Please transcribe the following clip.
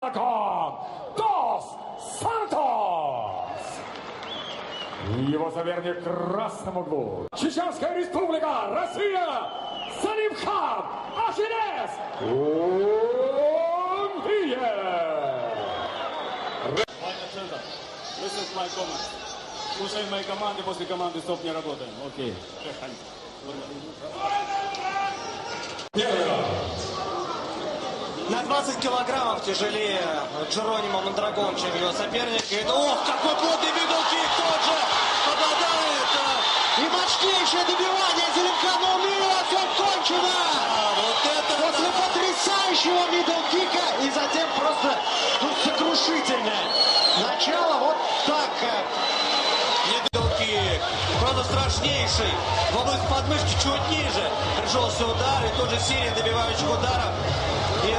Дос Сантос. Его соперник в красном углу. Чеченская республика, Россия. Салимхан Ашинес. Listen to my comments. Слушай мои команды, после команды стоп, не работаем. Окей. На 20 килограммов тяжелее Джеронимо Мондрагон, чем его соперник. И, ох, какой плотный мидл-кик тот же попадает. И мощнейшее добивание Салимхана Умира. Все кончено. Вот это после потрясающего мидл-кика и затем просто сокрушительное начало. Вот так. Мидл-кик. Просто страшнейший. В область подмышки чуть ниже. Пришелся удар и тут же серия добивающих ударов. И